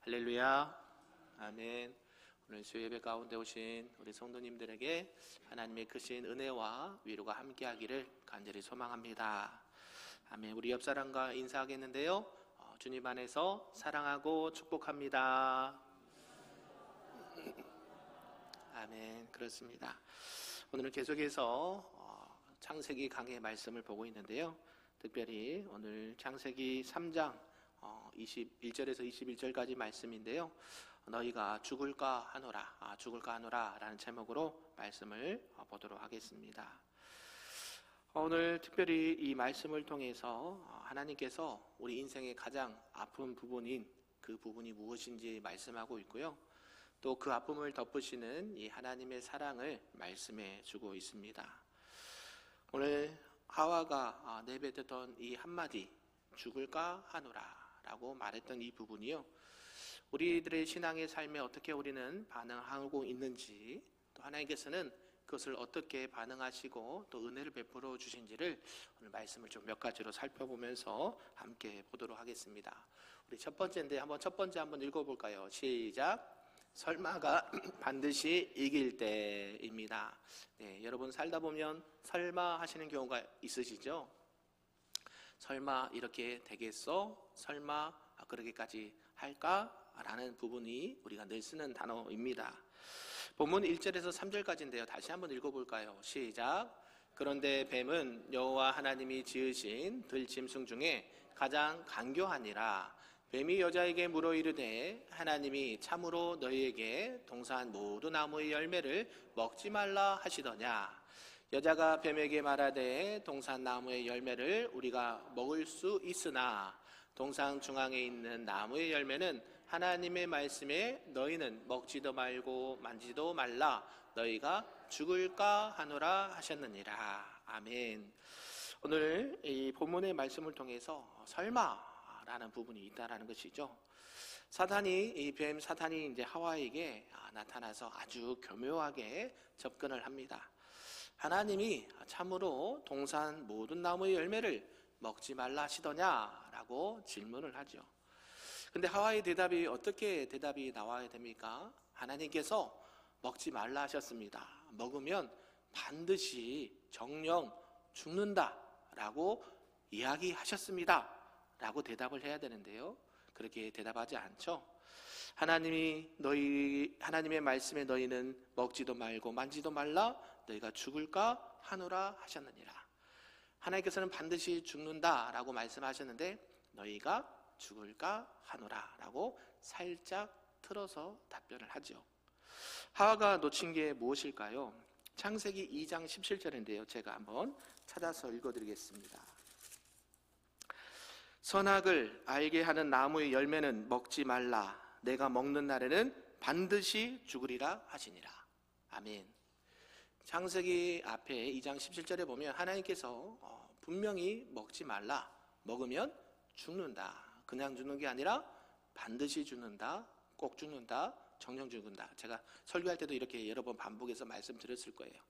할렐루야. 아멘. 오늘 수요예배 가운데 오신 우리 성도님들에게 하나님의 크신 은혜와 위로가 함께하기를 간절히 소망합니다. 아멘. 우리 옆사람과 인사하겠는데요. 주님 안에서 사랑하고 축복합니다. 아멘. 그렇습니다. 오늘은 계속해서 창세기 강의 말씀을 보고 있는데요. 특별히 오늘 창세기 3장 21절에서 21절까지 말씀인데요. 너희가 죽을까 하노라, 죽을까 하노라 라는 제목으로 말씀을 보도록 하겠습니다. 오늘 특별히 이 말씀을 통해서 하나님께서 우리 인생의 가장 아픈 부분인 그 부분이 무엇인지 말씀하고 있고요. 또 그 아픔을 덮으시는 이 하나님의 사랑을 말씀해 주고 있습니다. 오늘 하와가 내뱉었던 이 한마디, 죽을까 하노라 라고 말했던 이 부분이요, 우리들의 신앙의 삶에 어떻게 우리는 반응하고 있는지, 또 하나님께서는 그것을 어떻게 반응하시고 또 은혜를 베풀어 주신지를 오늘 말씀을 좀 몇 가지로 살펴보면서 함께 보도록 하겠습니다. 우리 첫 번째인데 첫 번째 한번 읽어볼까요? 시작. 설마가 반드시 이길 때입니다. 네, 여러분 살다 보면 설마 하시는 경우가 있으시죠? 설마 이렇게 되겠어? 설마 그러기까지 할까? 라는 부분이 우리가 늘 쓰는 단어입니다. 본문 1절에서 3절까지인데요. 다시 한번 읽어볼까요? 시작. 그런데 뱀은 여호와 하나님이 지으신 들짐승 중에 가장 간교하니라. 뱀이 여자에게 물어 이르되 하나님이 참으로 너희에게 동산 모든 나무의 열매를 먹지 말라 하시더냐. 여자가 뱀에게 말하되 동산 나무의 열매를 우리가 먹을 수 있으나 동산 중앙에 있는 나무의 열매는 하나님의 말씀에 너희는 먹지도 말고 만지도 말라 너희가 죽을까 하노라 하셨느니라. 아멘. 오늘 이 본문의 말씀을 통해서 설마라는 부분이 있다라는 것이죠. 이 뱀 사탄이 이제 하와에게 나타나서 아주 교묘하게 접근을 합니다. 하나님이 참으로 동산 모든 나무의 열매를 먹지 말라 하시더냐라고 질문을 하죠. 근데 하와의 대답이 어떻게 대답이 나와야 됩니까? 하나님께서 먹지 말라 하셨습니다. 먹으면 반드시 정령 죽는다라고 이야기하셨습니다 라고 대답을 해야 되는데요, 그렇게 대답하지 않죠. 하나님의 말씀에 너희는 먹지도 말고 만지도 말라 너희가 죽을까 하노라 하셨느니라. 하나님께서는 반드시 죽는다라고 말씀하셨는데 너희가 죽을까 하노라 라고 살짝 틀어서 답변을 하죠. 하와가 놓친 게 무엇일까요? 창세기 2장 17절인데요. 제가 한번 찾아서 읽어드리겠습니다. 선악을 알게 하는 나무의 열매는 먹지 말라. 내가 먹는 날에는 반드시 죽으리라 하시니라. 아멘. 창세기 앞에 2장 17절에 보면 하나님께서 분명히 먹지 말라, 먹으면 죽는다, 그냥 죽는 게 아니라 반드시 죽는다, 꼭 죽는다, 정령 죽는다. 제가 설교할 때도 이렇게 여러 번 반복해서 말씀드렸을 거예요.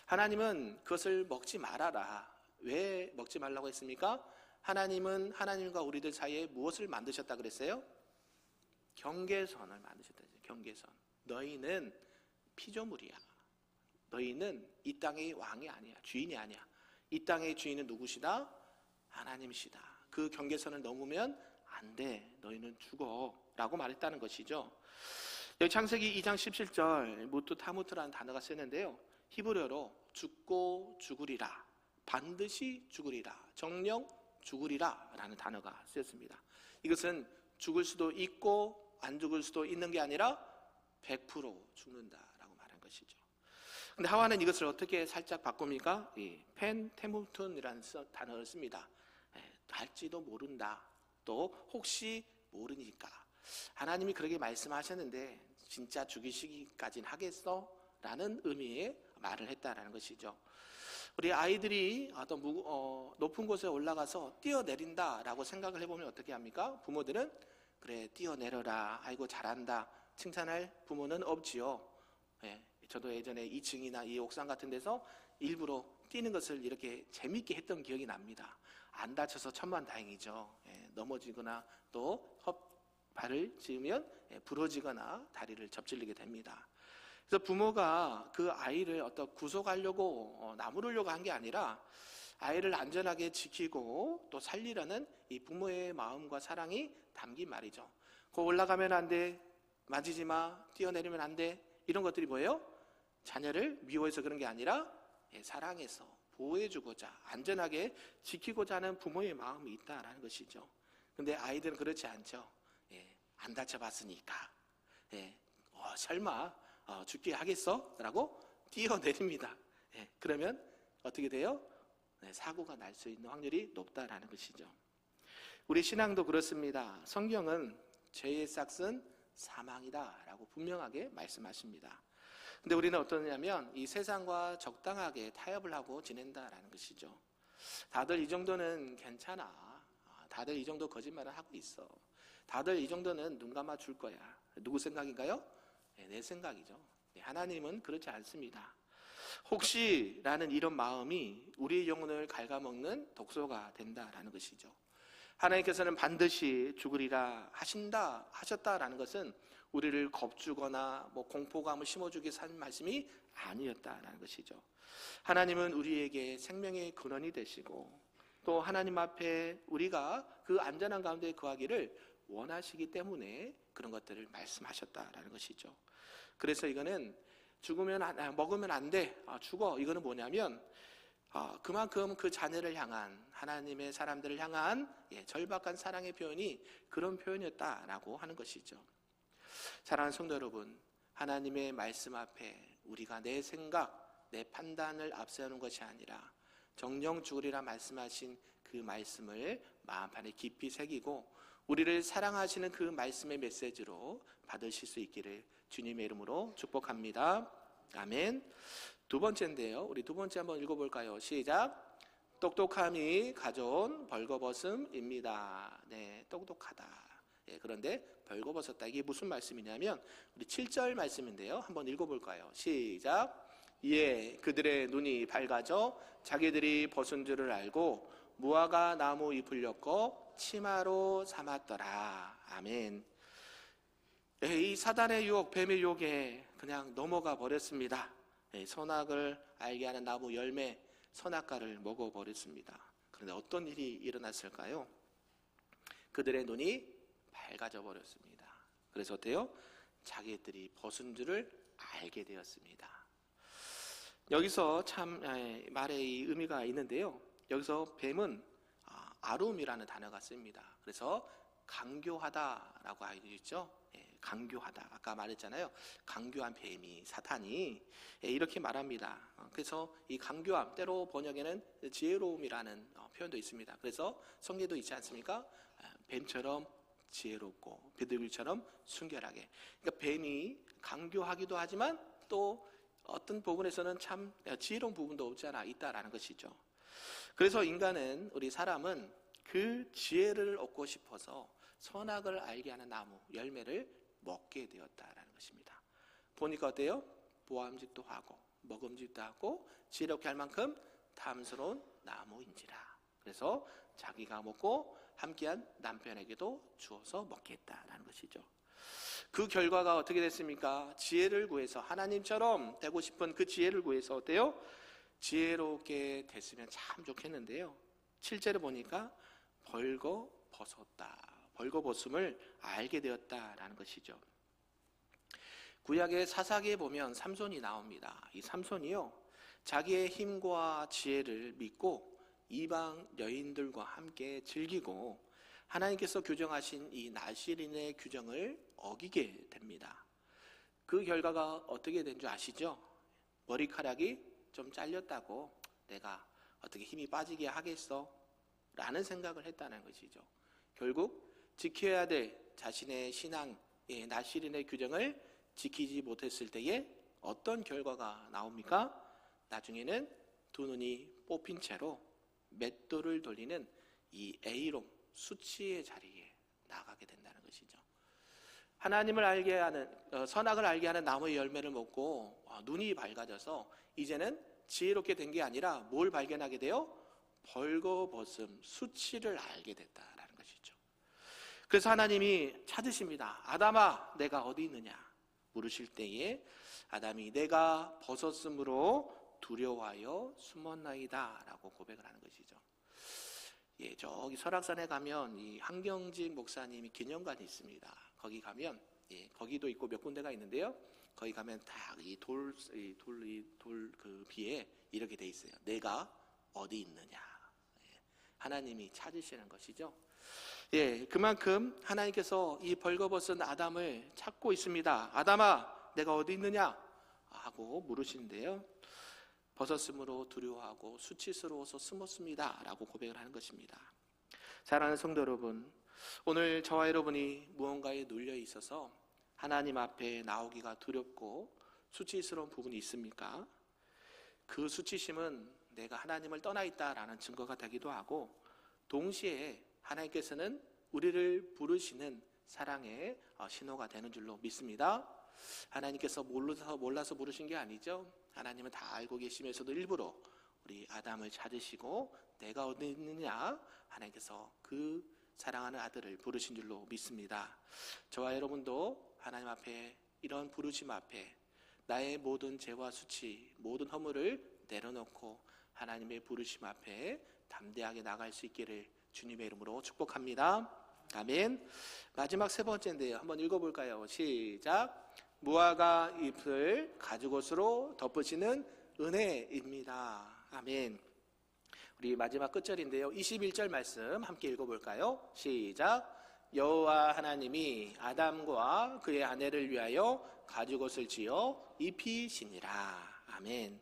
하나님은 그것을 먹지 말아라. 왜 먹지 말라고 했습니까? 하나님은 하나님과 우리들 사이에 무엇을 만드셨다 그랬어요? 경계선을 만드셨다. 경계선. 너희는 피조물이야. 너희는 이 땅의 왕이 아니야, 주인이 아니야. 이 땅의 주인은 누구시다? 하나님이시다. 그 경계선을 넘으면 안 돼, 너희는 죽어 라고 말했다는 것이죠. 여기 창세기 2장 17절 무트 타무트라는 단어가 쓰는데요, 히브리어로 죽고 죽으리라, 반드시 죽으리라, 정령 죽으리라 라는 단어가 쓰였습니다. 이것은 죽을 수도 있고 안 죽을 수도 있는 게 아니라 100% 죽는다라고 말한 것이죠. 근데 하와는 이것을 어떻게 살짝 바꿉니까? 펜테무튼이라는 단어를 씁니다. 할지도 모른다, 또 혹시 모르니까. 하나님이 그렇게 말씀하셨는데 진짜 죽이시기까지는 하겠어? 라는 의미의 말을 했다라는 것이죠. 우리 아이들이 어떤 높은 곳에 올라가서 뛰어내린다 라고 생각을 해보면 어떻게 합니까? 부모들은 그래 뛰어내려라, 아이고 잘한다, 칭찬할 부모는 없지요. 저도 예전에 2층이나 이 옥상 같은 데서 일부러 뛰는 것을 이렇게 재밌게 했던 기억이 납니다. 안 다쳐서 천만다행이죠. 넘어지거나 또 발을 찌으면 부러지거나 다리를 접질리게 됩니다. 그래서 부모가 그 아이를 어떤 구속하려고 나무르려고 한 게 아니라 아이를 안전하게 지키고 또 살리려는 이 부모의 마음과 사랑이 담긴 말이죠. 거 올라가면 안 돼, 만지지 마, 뛰어내리면 안 돼, 이런 것들이 뭐예요? 자녀를 미워해서 그런 게 아니라 사랑해서 보호해주고자 안전하게 지키고자 하는 부모의 마음이 있다라는 것이죠. 근데 아이들은 그렇지 않죠. 안 다쳐봤으니까 설마 죽게 하겠어? 라고 뛰어내립니다. 그러면 어떻게 돼요? 사고가 날 수 있는 확률이 높다라는 것이죠. 우리 신앙도 그렇습니다. 성경은 죄의 싹은 사망이다 라고 분명하게 말씀하십니다. 근데 우리는 어떠냐면 이 세상과 적당하게 타협을 하고 지낸다라는 것이죠. 다들 이 정도는 괜찮아, 다들 이 정도 거짓말을 하고 있어, 다들 이 정도는 눈 감아 줄 거야. 누구 생각인가요? 내 생각이죠. 하나님은 그렇지 않습니다. 혹시라는 이런 마음이 우리의 영혼을 갉아먹는 독소가 된다라는 것이죠. 하나님께서는 반드시 죽으리라 하셨다라는 것은 우리를 겁주거나 공포감을 심어주기 위해서 한 말씀이 아니었다라는 것이죠. 하나님은 우리에게 생명의 근원이 되시고 또 하나님 앞에 우리가 그 안전한 가운데 거하기를 원하시기 때문에 그런 것들을 말씀하셨다라는 것이죠. 그래서 이거는 먹으면 안 돼, 죽어, 이거는 뭐냐면 그만큼 그 자녀를 향한 하나님의 사람들을 향한 절박한 사랑의 표현이 그런 표현이었다라고 하는 것이죠. 사랑하는 성도 여러분, 하나님의 말씀 앞에 우리가 내 생각, 내 판단을 앞세우는 것이 아니라 정령 죽으리라 말씀하신 그 말씀을 마음판에 깊이 새기고 우리를 사랑하시는 그 말씀의 메시지로 받으실 수 있기를 주님의 이름으로 축복합니다. 아멘. 두 번째인데요, 우리 두 번째 한번 읽어볼까요? 시작. 똑똑함이 가져온 벌거벗음입니다. 똑똑하다. 그런데 벌거벗었다, 이게 무슨 말씀이냐면 우리 7절 말씀인데요, 한번 읽어볼까요? 시작. 이에 그들의 눈이 밝아져 자기들이 벗은 줄을 알고 무화과 나무 잎을 엮어 치마로 삼았더라. 아멘. 이 사단의 유혹, 뱀의 유혹에 그냥 넘어가 버렸습니다. 선악을 알게 하는 나무 열매, 선악과를 먹어버렸습니다. 그런데 어떤 일이 일어났을까요? 그들의 눈이 밝아져 버렸습니다. 그래서 어때요? 자기들이 벗은 줄을 알게 되었습니다. 여기서 참 말의 의미가 있는데요, 여기서 뱀은 아룸이라는 단어가 씁니다. 그래서 강교하다라고 알고 있죠. 강교하다, 아까 말했잖아요. 강교한 뱀이, 사탄이 이렇게 말합니다. 그래서 이 강교함, 때로 번역에는 지혜로움이라는 표현도 있습니다. 그래서 성경에도 있지 않습니까? 뱀처럼 지혜롭고 비둘기처럼 순결하게. 그러니까 뱀이 강교하기도 하지만 또 어떤 부분에서는 참 지혜로운 부분도 없지 않아 있다라는 것이죠. 그래서 인간은, 우리 사람은 그 지혜를 얻고 싶어서 선악을 알게 하는 나무 열매를 먹게 되었다라는 것입니다. 보니까 어때요? 보암직도 하고 먹음직도 하고 지혜롭게 할 만큼 탐스러운 나무인지라. 그래서 자기가 먹고 함께한 남편에게도 주어서 먹겠다라는 것이죠. 그 결과가 어떻게 됐습니까? 지혜를 구해서 하나님처럼 되고 싶은 그 지혜를 구해서 어때요? 지혜롭게 됐으면 참 좋겠는데요, 7절에 보니까 벌거벗었다, 벌거벗음을 알게 되었다라는 것이죠. 구약의 사사기에 보면 삼손이 나옵니다. 이 삼손이요, 자기의 힘과 지혜를 믿고 이방 여인들과 함께 즐기고 하나님께서 규정하신 이 나실인의 규정을 어기게 됩니다. 그 결과가 어떻게 된 줄 아시죠? 머리카락이 좀 잘렸다고 내가 어떻게 힘이 빠지게 하겠어? 라는 생각을 했다는 것이죠. 결국 지켜야 될 자신의 신앙의 나실인의 규정을 지키지 못했을 때에 어떤 결과가 나옵니까? 나중에는 두 눈이 뽑힌 채로 맷돌을 돌리는 이 A롱, 수치의 자리에 나가게 된다는 것이죠. 하나님을 알게 하는, 선악을 알게 하는 나무의 열매를 먹고 눈이 밝아져서 이제는 지혜롭게 된 게 아니라 뭘 발견하게 돼요? 벌거벗음, 수치를 알게 됐다라는 것이죠. 그래서 하나님이 찾으십니다. 아담아, 내가 어디 있느냐 물으실 때에 아담이 내가 벗었으므로 두려워하여 숨었나이다 라고 고백을 하는 것이죠. 예, 저기 설악산에 가면 이 한경직 목사님이 기념관이 있습니다. 거기 가면, 예, 거기도 있고 몇 군데가 있는데요. 거기 가면 딱 이 돌 그 비에 이렇게 돼 있어요. 내가 어디 있느냐. 예, 하나님이 찾으시는 것이죠. 예, 그만큼 하나님께서 이 벌거벗은 아담을 찾고 있습니다. 아담아, 내가 어디 있느냐 하고 물으시는데요. 벗었으므로 두려워하고 수치스러워서 숨었습니다 라고 고백을 하는 것입니다. 사랑하는 성도 여러분, 오늘 저와 여러분이 무언가에 눌려 있어서 하나님 앞에 나오기가 두렵고 수치스러운 부분이 있습니까? 그 수치심은 내가 하나님을 떠나 있다라는 증거가 되기도 하고, 동시에 하나님께서는 우리를 부르시는 사랑의 신호가 되는 줄로 믿습니다. 하나님께서 몰라서 부르신 게 아니죠. 하나님은 다 알고 계시면서도 일부러 우리 아담을 찾으시고 내가 어디 있느냐 하나님께서 그 사랑하는 아들을 부르신 줄로 믿습니다. 저와 여러분도 하나님 앞에 이런 부르심 앞에 나의 모든 죄와 수치, 모든 허물을 내려놓고 하나님의 부르심 앞에 담대하게 나갈 수 있기를 주님의 이름으로 축복합니다. 아멘. 마지막 세 번째인데요. 한번 읽어볼까요? 시작. 무화과 잎을 가죽옷으로 덮으시는 은혜입니다. 아멘. 우리 마지막 끝절인데요. 21절 말씀 함께 읽어볼까요? 시작. 여호와 하나님이 아담과 그의 아내를 위하여 가죽옷을 지어 입히시니라. 아멘.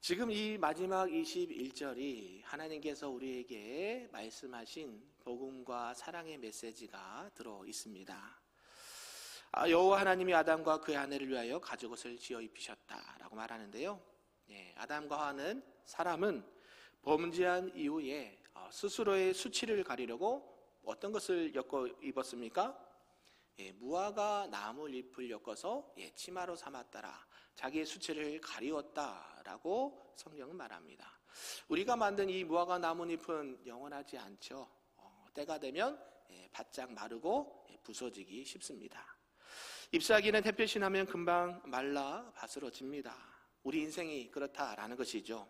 지금 이 마지막 21절이 하나님께서 우리에게 말씀하신 복음과 사랑의 메시지가 들어 있습니다. 여호와 하나님이 아담과 그의 아내를 위하여 가죽옷을 지어 입히셨다라고 말하는데요. 예, 아담과 하와는 사람은 범죄한 이후에 스스로의 수치를 가리려고 어떤 것을 엮어 입었습니까? 예, 무화과 나무 잎을 엮어서 치마로 삼았더라. 자기의 수치를 가리웠다라고 성경은 말합니다. 우리가 만든 이 무화과 나뭇잎은 영원하지 않죠. 때가 되면 바짝 마르고 부서지기 쉽습니다. 잎사귀는 햇볕이 나면 금방 말라 바스러집니다. 우리 인생이 그렇다라는 것이죠.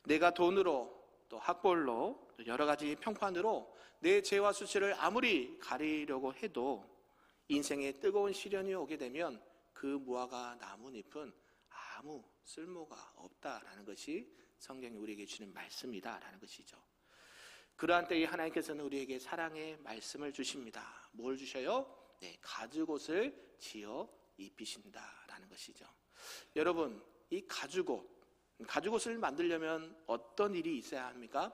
내가 돈으로 또 학벌로 또 여러 가지 평판으로 내 죄와 수치를 아무리 가리려고 해도 인생에 뜨거운 시련이 오게 되면 그 무화과 나뭇잎은 아무 쓸모가 없다라는 것이 성경이 우리에게 주는 말씀이다라는 것이죠. 그러한 때에 하나님께서는 우리에게 사랑의 말씀을 주십니다. 뭘 주셔요? 네, 가죽옷을 지어 입히신다라는 것이죠. 여러분, 이 가죽옷을 만들려면 어떤 일이 있어야 합니까?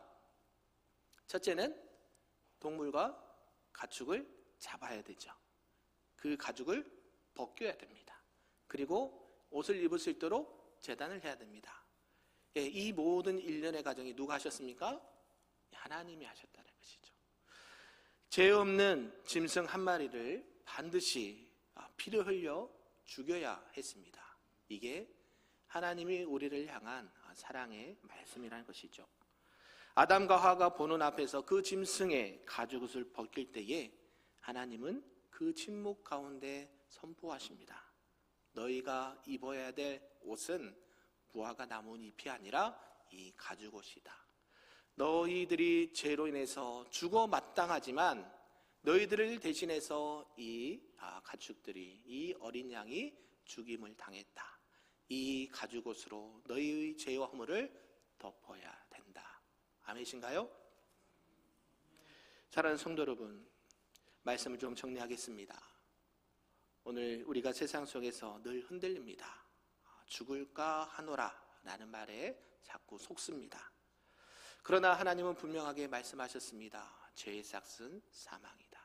첫째는 동물과 가축을 잡아야 되죠. 그 가죽을 벗겨야 됩니다. 그리고 옷을 입을 수 있도록 재단을 해야 됩니다. 예, 이 모든 일련의 과정이 누가 하셨습니까? 하나님이 하셨다는 것이죠. 죄 없는 짐승 한 마리를 반드시 피를 흘려 죽여야 했습니다. 이게 하나님이 우리를 향한 사랑의 말씀이라는 것이죠. 아담과 하와가 보는 앞에서 그 짐승의 가죽옷을 벗길 때에 하나님은 그 침묵 가운데 선포하십니다. 너희가 입어야 될 옷은 무화과 나뭇잎이 아니라 이 가죽옷이다. 너희들이 죄로 인해서 죽어 마땅하지만 너희들을 대신해서 이 가축들이, 이 어린 양이 죽임을 당했다. 이 가죽옷으로 너희의 죄와 허물을 덮어야 된다. 아멘이신가요? 사랑하는 성도 여러분, 말씀을 좀 정리하겠습니다. 오늘 우리가 세상 속에서 늘 흔들립니다. 죽을까 하노라 라는 말에 자꾸 속습니다. 그러나 하나님은 분명하게 말씀하셨습니다. 죄의 삭은 사망이다.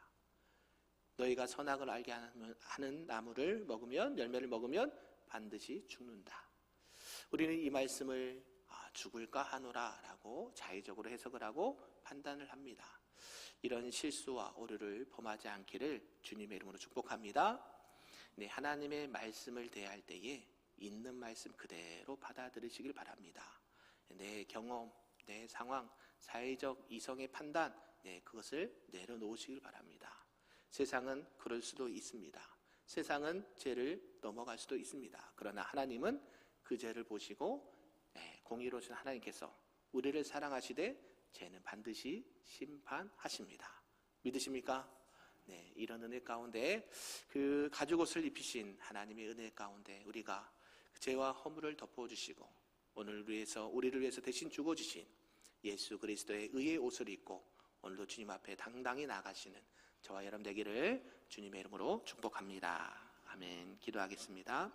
너희가 선악을 알게 하는 나무를 먹으면, 열매를 먹으면 반드시 죽는다. 우리는 이 말씀을 죽을까 하노라 라고 자의적으로 해석을 하고 판단을 합니다. 이런 실수와 오류를 범하지 않기를 주님의 이름으로 축복합니다. 네, 하나님의 말씀을 대할 때에 있는 말씀 그대로 받아들이시길 바랍니다. 내 경험, 내 상황, 사회적 이성의 판단 그것을 내려놓으시길 바랍니다. 세상은 그럴 수도 있습니다. 세상은 죄를 넘어갈 수도 있습니다. 그러나 하나님은 그 죄를 보시고 공의로우신 하나님께서 우리를 사랑하시되 죄는 반드시 심판하십니다. 믿으십니까? 이런 은혜 가운데 그 가죽옷을 입히신 하나님의 은혜 가운데 우리가 죄와 허물을 덮어주시고 우리를 위해서 대신 죽어주신 예수 그리스도의 의의 옷을 입고 오늘도 주님 앞에 당당히 나가시는 저와 여러분 되기를 주님의 이름으로 축복합니다. 아멘. 기도하겠습니다.